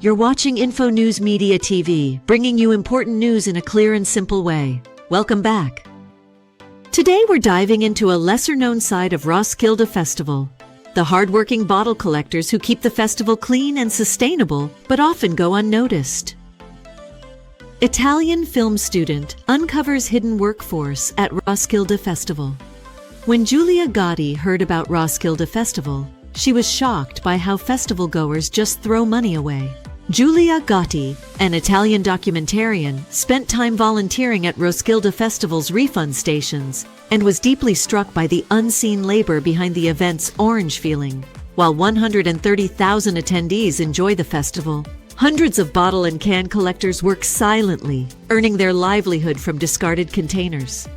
You're watching InfoNews Media TV, bringing you important news in a clear and simple way. Welcome back. Today we're diving into a lesser-known side of Roskilde Festival, the hardworking bottle collectors who keep the festival clean and sustainable, but often go unnoticed. Italian film student uncovers hidden workforce at Roskilde Festival. When Giulia Gotti heard about Roskilde Festival, she was shocked by how festival goers just throw money away. Giulia Gotti, an Italian documentarian, spent time volunteering at Roskilde Festival's refund stations and was deeply struck by the unseen labor behind the event's orange feeling. While 130,000 attendees enjoy the festival, hundreds of bottle and can collectors work silently, earning their livelihood from discarded containers.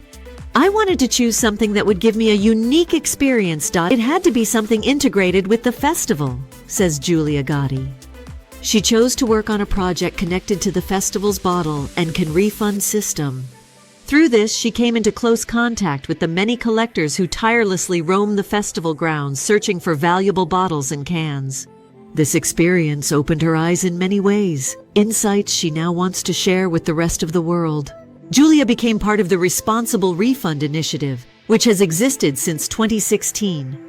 I wanted to choose something that would give me a unique experience. It had to be something integrated with the festival, says Giulia Gotti. She chose to work on a project connected to the festival's bottle and can refund system. Through this, she came into close contact with the many collectors who tirelessly roam the festival grounds searching for valuable bottles and cans. This experience opened her eyes in many ways, insights she now wants to share with the rest of the world. Giulia became part of the Responsible Refund Initiative, which has existed since 2016.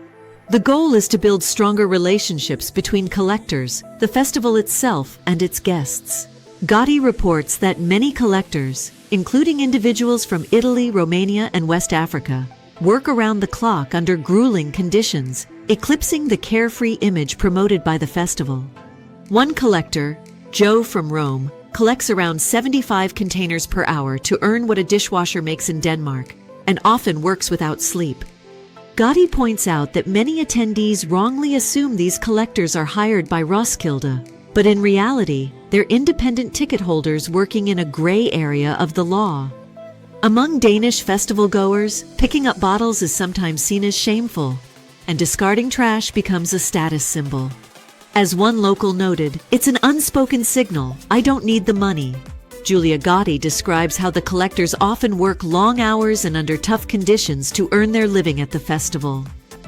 The goal is to build stronger relationships between collectors, the festival itself, and its guests. Gotti reports that many collectors, including individuals from Italy, Romania, and West Africa, work around the clock under grueling conditions, eclipsing the carefree image promoted by the festival. One collector, Joe from Rome, collects around 75 containers per hour to earn what a dishwasher makes in Denmark, and often works without sleep. Gotti points out that many attendees wrongly assume these collectors are hired by Roskilde, but in reality, they're independent ticket holders working in a gray area of the law. Among Danish festival goers, picking up bottles is sometimes seen as shameful, and discarding trash becomes a status symbol. As one local noted, it's an unspoken signal, I don't need the money. Giulia Gotti describes how the collectors often work long hours and under tough conditions to earn their living at the festival.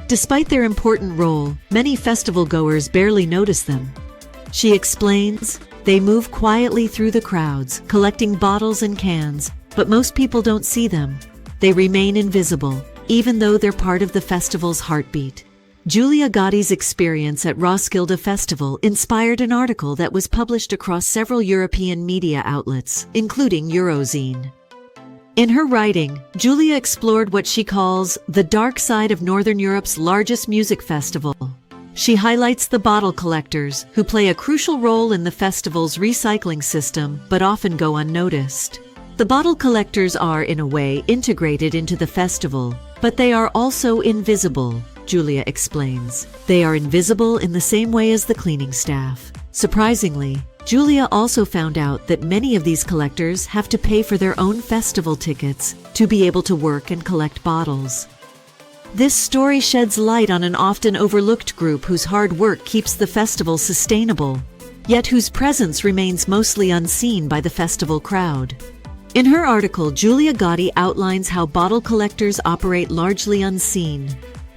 Despite their important role, many festival goers barely notice them. She explains, they move quietly through the crowds, collecting bottles and cans, but most people don't see them. They remain invisible, even though they're part of the festival's heartbeat. Giulia Gotti's experience at Roskilde Festival inspired an article that was published across several European media outlets, including Eurozine. In her writing, Giulia explored what she calls the dark side of Northern Europe's largest music festival. She highlights the bottle collectors, who play a crucial role in the festival's recycling system but often go unnoticed. The bottle collectors are, in a way, integrated into the festival, but they are also invisible. Giulia explains. They are invisible in the same way as the cleaning staff. Surprisingly, Giulia also found out that many of these collectors have to pay for their own festival tickets to be able to work and collect bottles. This story sheds light on an often overlooked group whose hard work keeps the festival sustainable, yet whose presence remains mostly unseen by the festival crowd. In her article, Giulia Gotti outlines how bottle collectors operate largely unseen.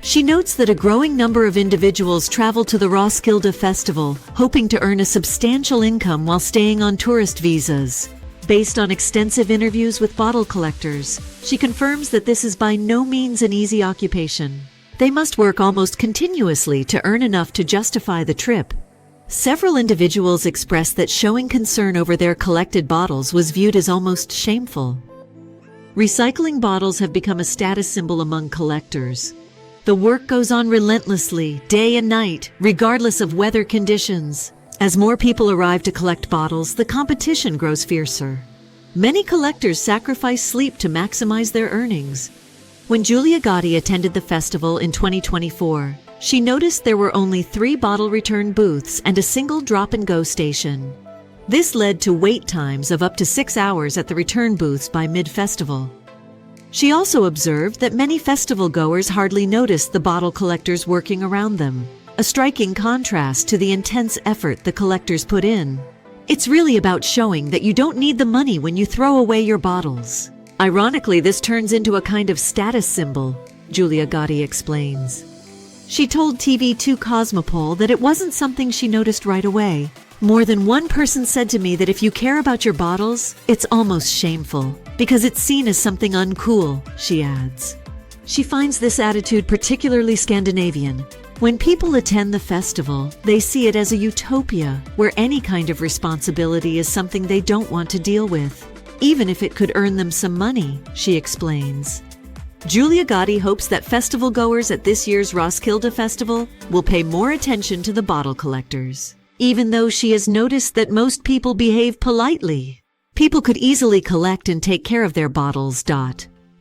She notes that a growing number of individuals travel to the Roskilde Festival, hoping to earn a substantial income while staying on tourist visas. Based on extensive interviews with bottle collectors, she confirms that this is by no means an easy occupation. They must work almost continuously to earn enough to justify the trip. Several individuals expressed that showing concern over their collected bottles was viewed as almost shameful. Recycling bottles have become a status symbol among collectors. The work goes on relentlessly, day and night, regardless of weather conditions. As more people arrive to collect bottles, the competition grows fiercer. Many collectors sacrifice sleep to maximize their earnings. When Giulia Gotti attended the festival in 2024, she noticed there were only 3 bottle return booths and a single drop-and-go station. This led to wait times of up to 6 hours at the return booths by mid-festival. She also observed that many festival goers hardly noticed the bottle collectors working around them, a striking contrast to the intense effort the collectors put in. It's really about showing that you don't need the money when you throw away your bottles. Ironically, this turns into a kind of status symbol, Giulia Gotti explains. She told TV2 Cosmopol that it wasn't something she noticed right away. More than one person said to me that if you care about your bottles, it's almost shameful, because it's seen as something uncool, she adds. She finds this attitude particularly Scandinavian. When people attend the festival, they see it as a utopia where any kind of responsibility is something they don't want to deal with, even if it could earn them some money, she explains. Julia Gotti hopes that festival goers at this year's Roskilde Festival will pay more attention to the bottle collectors, even though she has noticed that most people behave politely. People could easily collect and take care of their bottles.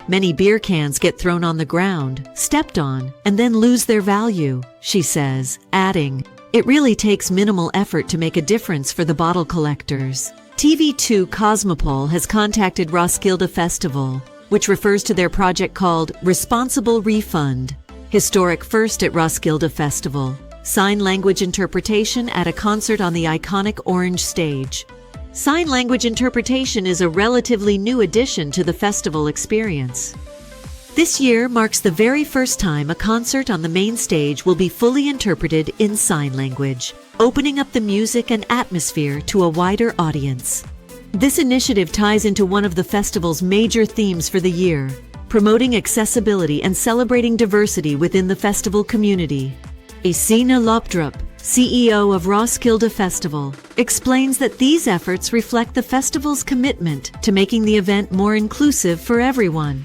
Many beer cans get thrown on the ground, stepped on, and then lose their value, she says, adding, "It really takes minimal effort to make a difference for the bottle collectors." TV2 Cosmopol has contacted Roskilde Festival, which refers to their project called Responsible Refund, historic first at Roskilde Festival, sign language interpretation at a concert on the iconic orange stage. Sign language interpretation is a relatively new addition to the festival experience. This year marks the very first time a concert on the main stage will be fully interpreted in sign language, opening up the music and atmosphere to a wider audience. This initiative ties into one of the festival's major themes for the year, promoting accessibility and celebrating diversity within the festival community. Sina Lopdrup, CEO of Roskilde Festival, explains that these efforts reflect the festival's commitment to making the event more inclusive for everyone.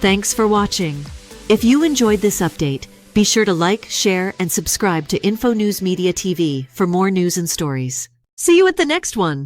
Thanks for watching. If you enjoyed this update, be sure to like, share, and subscribe to InfoNews Media TV for more news and stories. See you at the next one.